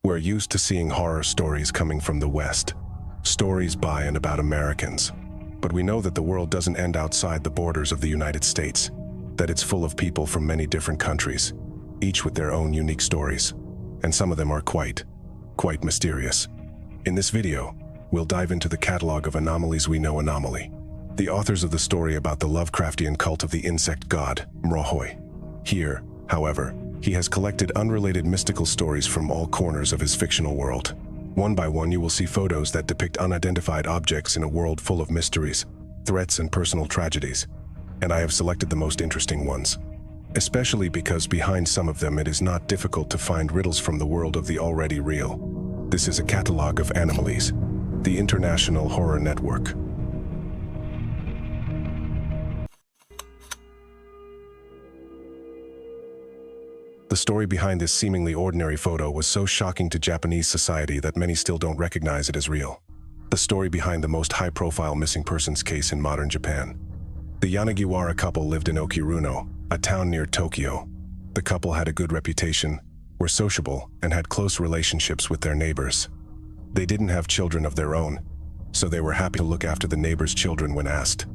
We're used to seeing horror stories coming from the West, stories by and about Americans. But we know that the world doesn't end outside the borders of the United States, that it's full of people from many different countries, each with their own unique stories, and some of them are quite mysterious. In this video, we'll dive into the catalog of anomalies we know Anomaly, the authors of the story about the Lovecraftian cult of the insect god, Mrohoi. Here, however, he has collected unrelated mystical stories from all corners of his fictional world. One by one, you will see photos that depict unidentified objects in a world full of mysteries, threats, and personal tragedies. And I have selected the most interesting ones, especially because behind some of them it is not difficult to find riddles from the world of the already real. This is a catalog of Anomalies, the International Horror Network. The story behind this seemingly ordinary photo was so shocking to Japanese society that many still don't recognize it as real. The story behind the most high-profile missing persons case in modern Japan. The Yanagiwara couple lived in Okiruno, a town near Tokyo. The couple had a good reputation, were sociable, and had close relationships with their neighbors. They didn't have children of their own, so they were happy to look after the neighbors' children when asked.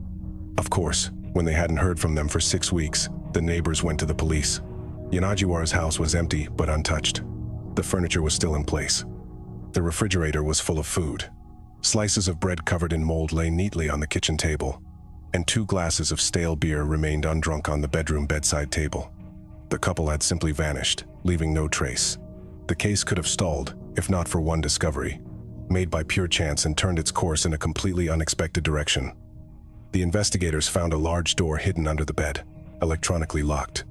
Of course, when they hadn't heard from them for 6 weeks, the neighbors went to the police. Yanagiwara's house was empty but untouched. The furniture was still in place. The refrigerator was full of food. Slices of bread covered in mold lay neatly on the kitchen table, and 2 glasses of stale beer remained undrunk on the bedroom bedside table. The couple had simply vanished, leaving no trace. The case could have stalled, if not for one discovery, made by pure chance and turned its course in a completely unexpected direction. The investigators found a large door hidden under the bed, electronically locked.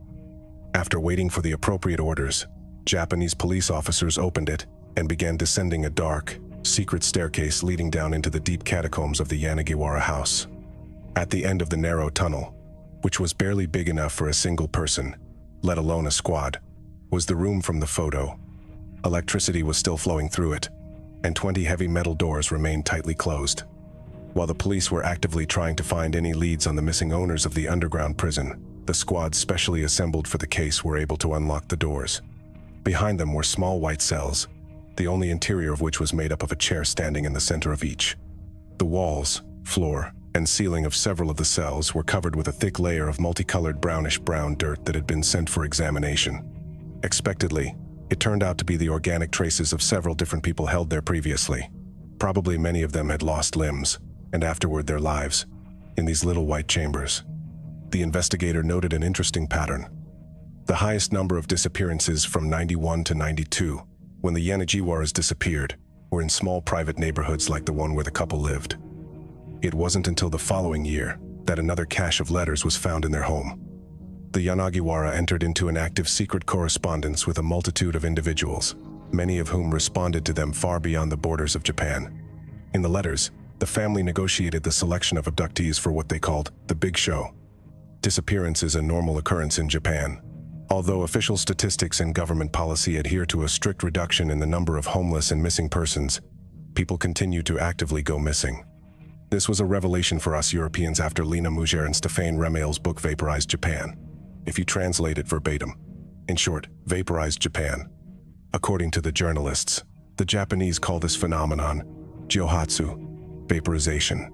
After waiting for the appropriate orders, Japanese police officers opened it and began descending a dark, secret staircase leading down into the deep catacombs of the Yanagiwara house. At the end of the narrow tunnel, which was barely big enough for a single person, let alone a squad, was the room from the photo. Electricity was still flowing through it, and 20 heavy metal doors remained tightly closed. While the police were actively trying to find any leads on the missing owners of the underground prison, the squad specially assembled for the case were able to unlock the doors. Behind them were small white cells, the only interior of which was made up of a chair standing in the center of each. The walls, floor, and ceiling of several of the cells were covered with a thick layer of multicolored brownish-brown dirt that had been sent for examination. Expectedly, it turned out to be the organic traces of several different people held there previously. Probably many of them had lost limbs, and afterward their lives, in these little white chambers. The investigator noted an interesting pattern. The highest number of disappearances from 91 to 92, when the Yanagiwaras disappeared, were in small private neighborhoods like the one where the couple lived. It wasn't until the following year that another cache of letters was found in their home. The Yanagiwara entered into an active secret correspondence with a multitude of individuals, many of whom responded to them far beyond the borders of Japan. In the letters, the family negotiated the selection of abductees for what they called the Big Show. Disappearance is a normal occurrence in Japan. Although official statistics and government policy adhere to a strict reduction in the number of homeless and missing persons, people continue to actively go missing. This was a revelation for us Europeans after Lena Mugère and Stéphane Remail's book Vaporized Japan, if you translate it verbatim. In short, Vaporized Japan. According to the journalists, the Japanese call this phenomenon Jyohatsu, vaporization.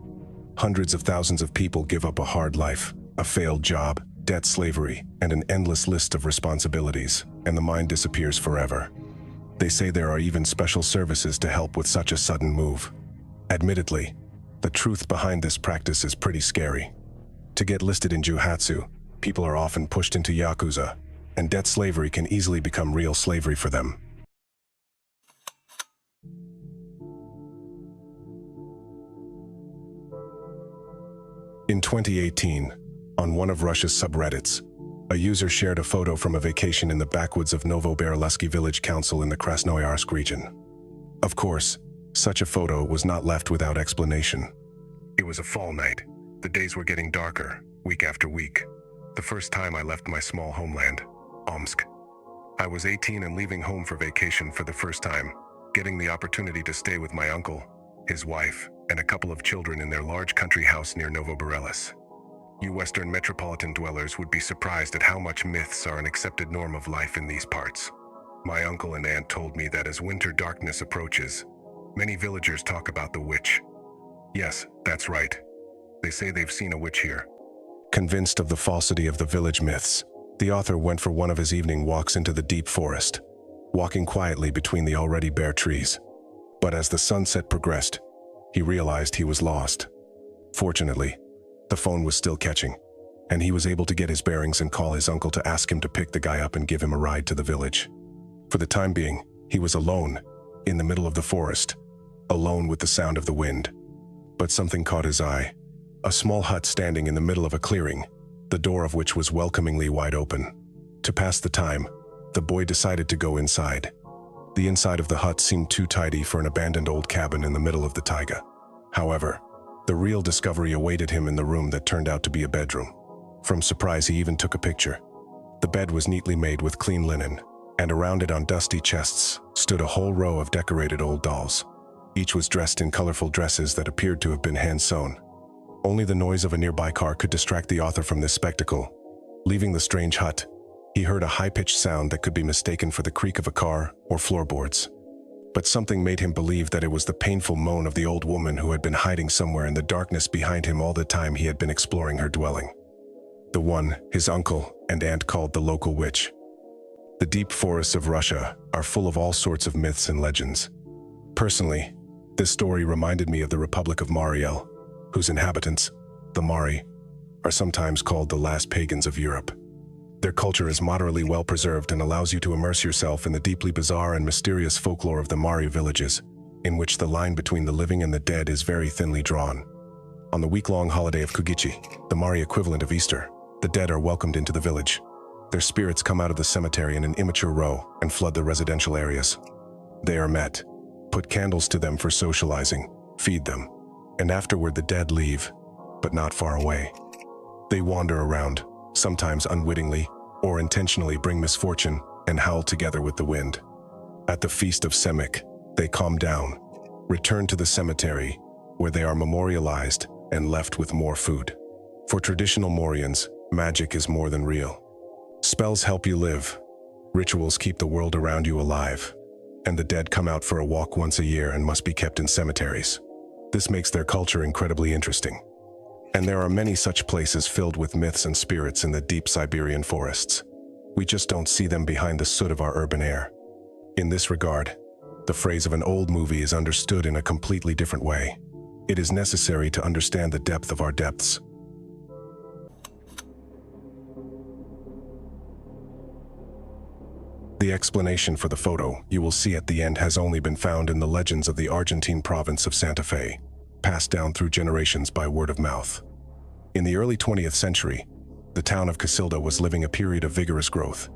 Hundreds of thousands of people give up a hard life, a failed job, debt slavery, and an endless list of responsibilities, and the mind disappears forever. They say there are even special services to help with such a sudden move. Admittedly, the truth behind this practice is pretty scary. To get listed in Jyohatsu, people are often pushed into Yakuza, and debt slavery can easily become real slavery for them. In 2018, on one of Russia's subreddits, a user shared a photo from a vacation in the backwoods of Novoberezhsky Village Council in the Krasnoyarsk region. Of course, such a photo was not left without explanation. It was a fall night. The days were getting darker, week after week. The first time I left my small homeland, Omsk. I was 18 and leaving home for vacation for the first time, getting the opportunity to stay with my uncle, his wife, and a couple of children in their large country house near Novoberezhsky. You Western metropolitan dwellers would be surprised at how much myths are an accepted norm of life in these parts. My uncle and aunt told me that as winter darkness approaches, many villagers talk about the witch. Yes, that's right. They say they've seen a witch here. Convinced of the falsity of the village myths, the author went for one of his evening walks into the deep forest, walking quietly between the already bare trees. But as the sunset progressed, he realized he was lost. Fortunately, the phone was still catching, and he was able to get his bearings and call his uncle to ask him to pick the guy up and give him a ride to the village. For the time being, he was alone, in the middle of the forest, alone with the sound of the wind. But something caught his eye. A small hut standing in the middle of a clearing, the door of which was welcomingly wide open. To pass the time, the boy decided to go inside. The inside of the hut seemed too tidy for an abandoned old cabin in the middle of the taiga. However, the real discovery awaited him in the room that turned out to be a bedroom. From surprise, he even took a picture. The bed was neatly made with clean linen, and around it on dusty chests stood a whole row of decorated old dolls. Each was dressed in colorful dresses that appeared to have been hand-sewn. Only the noise of a nearby car could distract the author from this spectacle. Leaving the strange hut, he heard a high-pitched sound that could be mistaken for the creak of a car or floorboards. But something made him believe that it was the painful moan of the old woman who had been hiding somewhere in the darkness behind him all the time he had been exploring her dwelling. The one his uncle and aunt called the local witch. The deep forests of Russia are full of all sorts of myths and legends. Personally, this story reminded me of the Republic of Mariel, whose inhabitants, the Mari, are sometimes called the last pagans of Europe. Their culture is moderately well preserved and allows you to immerse yourself in the deeply bizarre and mysterious folklore of the Mari villages, in which the line between the living and the dead is very thinly drawn. On the week-long holiday of Kugichi, the Mari equivalent of Easter, the dead are welcomed into the village. Their spirits come out of the cemetery in an immature row and flood the residential areas. They are met, put candles to them for socializing, feed them, and afterward the dead leave, but not far away. They wander around, sometimes unwittingly or intentionally bring misfortune and howl together with the wind. At the Feast of Semek, they calm down, return to the cemetery, where they are memorialized and left with more food. For traditional Morians, magic is more than real. Spells help you live, rituals keep the world around you alive, and the dead come out for a walk once a year and must be kept in cemeteries. This makes their culture incredibly interesting. And there are many such places filled with myths and spirits in the deep Siberian forests. We just don't see them behind the soot of our urban air. In this regard, the phrase of an old movie is understood in a completely different way. It is necessary to understand the depth of our depths. The explanation for the photo you will see at the end has only been found in the legends of the Argentine province of Santa Fe, passed down through generations by word of mouth. In the early 20th century, the town of Casilda was living a period of vigorous growth,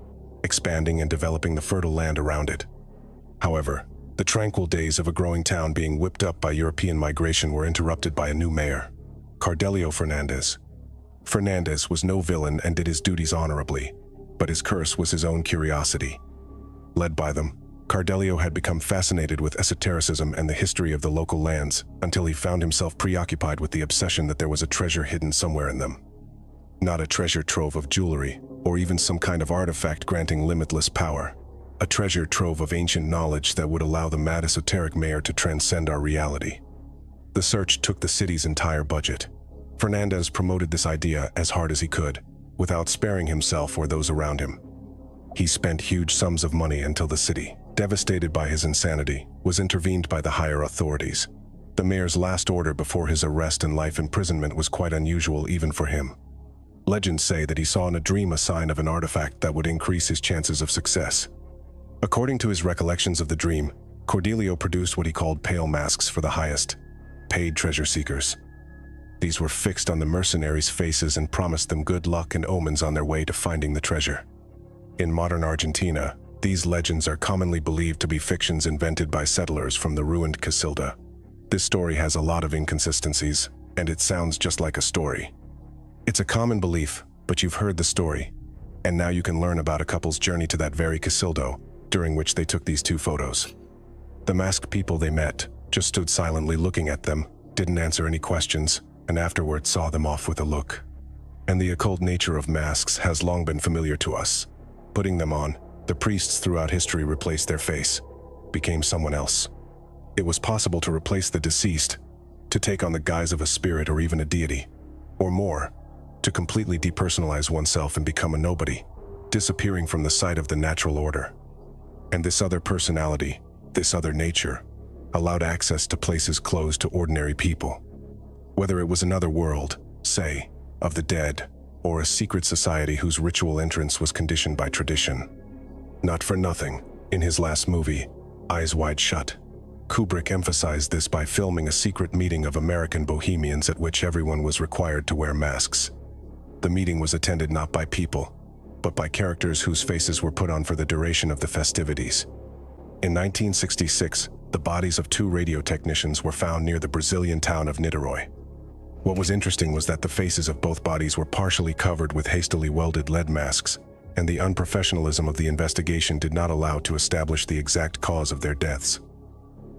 expanding and developing the fertile land around it. However, the tranquil days of a growing town being whipped up by European migration were interrupted by a new mayor, Cardelio Fernandez. Fernandez was no villain and did his duties honorably, but his curse was his own curiosity. Led by them, Cardelio had become fascinated with esotericism and the history of the local lands until he found himself preoccupied with the obsession that there was a treasure hidden somewhere in them. Not a treasure trove of jewelry, or even some kind of artifact granting limitless power. A treasure trove of ancient knowledge that would allow the mad esoteric mayor to transcend our reality. The search took the city's entire budget. Fernandez promoted this idea as hard as he could, without sparing himself or those around him. He spent huge sums of money until the city, devastated by his insanity, was intervened by the higher authorities. The mayor's last order before his arrest and life imprisonment was quite unusual even for him. Legends say that he saw in a dream a sign of an artifact that would increase his chances of success. According to his recollections of the dream, Cordelio produced what he called pale masks for the highest, paid treasure seekers. These were fixed on the mercenaries' faces and promised them good luck and omens on their way to finding the treasure. In modern Argentina, these legends are commonly believed to be fictions invented by settlers from the ruined Casilda. This story has a lot of inconsistencies, and it sounds just like a story. It's a common belief, but you've heard the story, and now you can learn about a couple's journey to that very Casildo, during which they took these two photos. The masked people they met just stood silently looking at them, didn't answer any questions, and afterwards saw them off with a look. And the occult nature of masks has long been familiar to us. Putting them on, The priests throughout history replaced their face, became someone else. It was possible to replace the deceased, to take on the guise of a spirit or even a deity, or more, to completely depersonalize oneself and become a nobody, disappearing from the sight of the natural order. And this other personality, this other nature, allowed access to places closed to ordinary people. Whether it was another world, say, of the dead, or a secret society whose ritual entrance was conditioned by tradition. Not for nothing, in his last movie, Eyes Wide Shut, Kubrick emphasized this by filming a secret meeting of American bohemians at which everyone was required to wear masks. The meeting was attended not by people, but by characters whose faces were put on for the duration of the festivities. In 1966, the bodies of 2 radio technicians were found near the Brazilian town of Niterói. What was interesting was that the faces of both bodies were partially covered with hastily welded lead masks, and the unprofessionalism of the investigation did not allow to establish the exact cause of their deaths.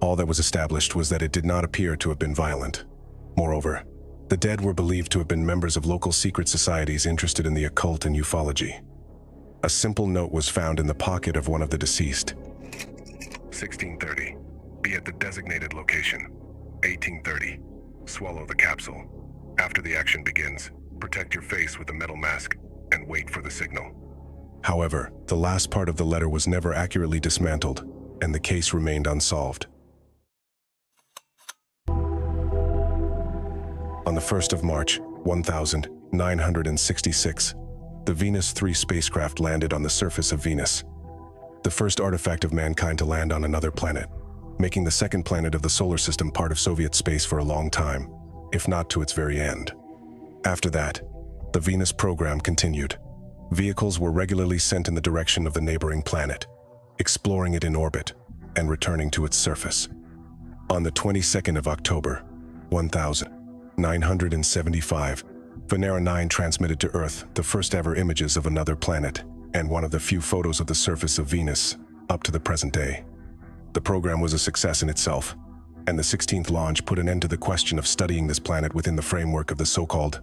All that was established was that it did not appear to have been violent. Moreover, the dead were believed to have been members of local secret societies interested in the occult and ufology. A simple note was found in the pocket of one of the deceased. 16:30. Be at the designated location. 18:30. Swallow the capsule. After the action begins, protect your face with a metal mask and wait for the signal. However, the last part of the letter was never accurately dismantled, and the case remained unsolved. On the 1st of March, 1966, the Venus 3 spacecraft landed on the surface of Venus, the first artifact of mankind to land on another planet, making the second planet of the solar system part of Soviet space for a long time, if not to its very end. After that, the Venus program continued. Vehicles were regularly sent in the direction of the neighboring planet, exploring it in orbit and returning to its surface. On the 22nd of October, 1975, Venera 9 transmitted to Earth the first ever images of another planet and one of the few photos of the surface of Venus up to the present day. The program was a success in itself, and the 16th launch put an end to the question of studying this planet within the framework of the so-called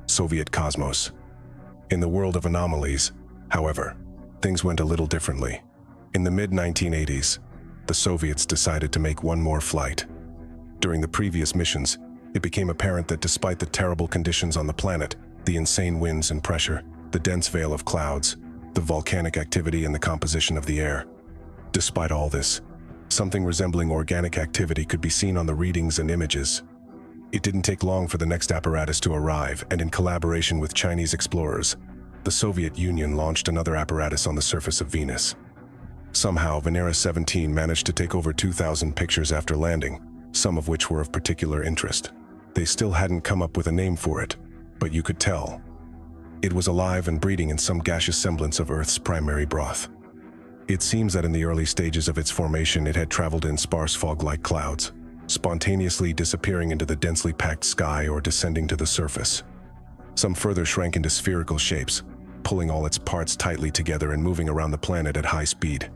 Soviet cosmos. In the world of anomalies, however, things went a little differently. In the mid-1980s, the Soviets decided to make one more flight. During the previous missions, it became apparent that despite the terrible conditions on the planet, the insane winds and pressure, the dense veil of clouds, the volcanic activity and the composition of the air, despite all this, something resembling organic activity could be seen on the readings and images. It didn't take long for the next apparatus to arrive, and in collaboration with Chinese explorers, the Soviet Union launched another apparatus on the surface of Venus. Somehow, Venera 17 managed to take over 2,000 pictures after landing, some of which were of particular interest. They still hadn't come up with a name for it, but you could tell. It was alive and breeding in some gaseous semblance of Earth's primary broth. It seems that in the early stages of its formation it had traveled in sparse fog-like clouds, spontaneously disappearing into the densely packed sky or descending to the surface. Some further shrank into spherical shapes, pulling all its parts tightly together and moving around the planet at high speed.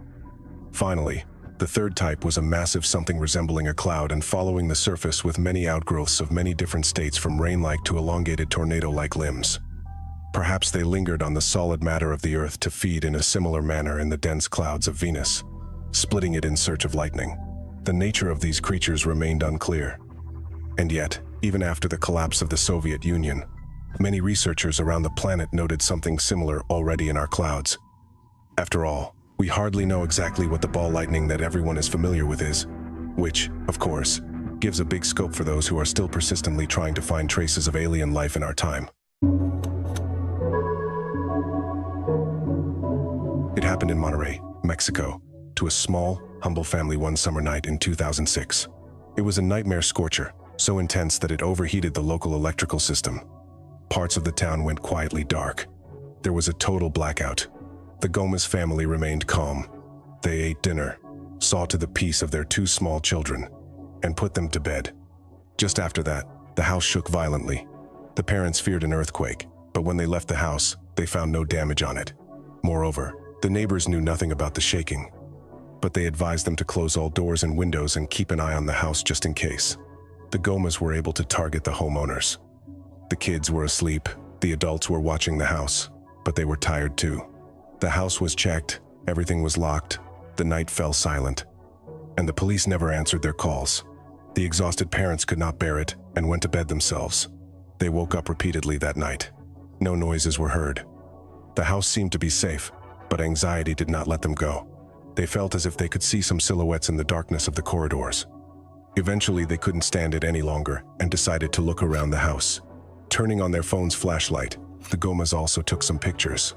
Finally, the third type was a massive something resembling a cloud and following the surface with many outgrowths of many different states from rain-like to elongated tornado-like limbs. Perhaps they lingered on the solid matter of the Earth to feed in a similar manner in the dense clouds of Venus, splitting it in search of lightning. The nature of these creatures remained unclear. And yet, even after the collapse of the Soviet Union, many researchers around the planet noted something similar already in our clouds. After all, we hardly know exactly what the ball lightning that everyone is familiar with is, which, of course, gives a big scope for those who are still persistently trying to find traces of alien life in our time. It happened in Monterrey, Mexico, to a small, humble family one summer night in 2006. It was a nightmare scorcher, so intense that it overheated the local electrical system. Parts of the town went quietly dark. There was a total blackout. The Gomez family remained calm. They ate dinner, saw to the peace of their 2 small children, and put them to bed. Just after that, the house shook violently. The parents feared an earthquake, but when they left the house, they found no damage on it. Moreover, the neighbors knew nothing about the shaking, but they advised them to close all doors and windows and keep an eye on the house just in case. The Gomez were able to target the homeowners. The kids were asleep, the adults were watching the house, but they were tired too. The house was checked, Everything was locked, the night fell silent, and the police never answered their calls. The exhausted parents could not bear it and went to bed themselves. They woke up repeatedly that night. No noises were heard. The house seemed to be safe, but anxiety did not let them go. They felt as if they could see some silhouettes in the darkness of the corridors. Eventually, they couldn't stand it any longer and decided to look around the house. Turning on their phone's flashlight, the Gomas also took some pictures.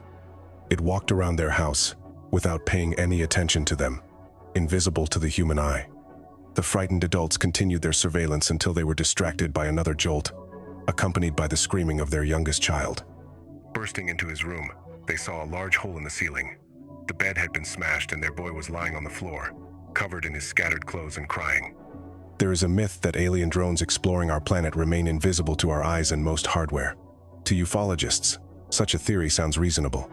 It walked around their house without paying any attention to them, invisible to the human eye. The frightened adults continued their surveillance until they were distracted by another jolt, accompanied by the screaming of their youngest child. Bursting into his room, they saw a large hole in the ceiling. The bed had been smashed and their boy was lying on the floor, covered in his scattered clothes and crying. There is a myth that alien drones exploring our planet remain invisible to our eyes and most hardware. To ufologists, such a theory sounds reasonable.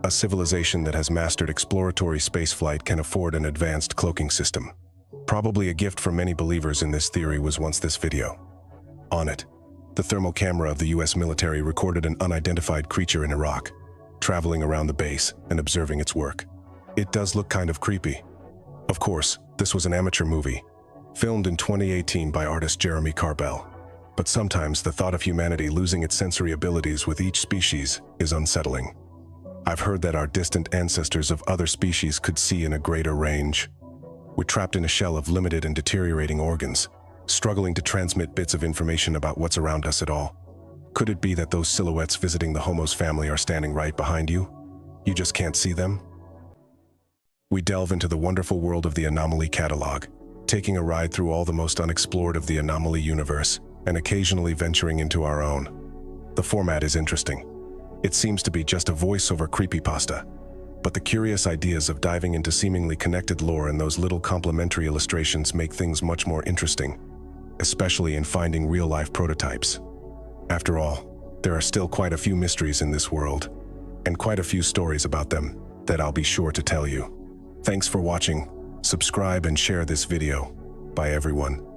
A civilization that has mastered exploratory spaceflight can afford an advanced cloaking system. Probably a gift for many believers in this theory was once this video. On it, the thermal camera of the US military recorded an unidentified creature in Iraq, traveling around the base and observing its work. It does look kind of creepy. Of course, this was an amateur movie, filmed in 2018 by artist Jeremy Carbell. But sometimes the thought of humanity losing its sensory abilities with each species is unsettling. I've heard that our distant ancestors of other species could see in a greater range. We're trapped in a shell of limited and deteriorating organs, struggling to transmit bits of information about what's around us at all. Could it be that those silhouettes visiting the Homo's family are standing right behind you? You just can't see them? We delve into the wonderful world of the Anomaly catalog, taking a ride through all the most unexplored of the Anomaly universe, and occasionally venturing into our own. The format is interesting. It seems to be just a voice-over creepypasta, but the curious ideas of diving into seemingly connected lore and those little complementary illustrations make things much more interesting, especially in finding real-life prototypes. After all, there are still quite a few mysteries in this world, and quite a few stories about them that I'll be sure to tell you. Thanks for watching. Subscribe and share this video. Bye everyone.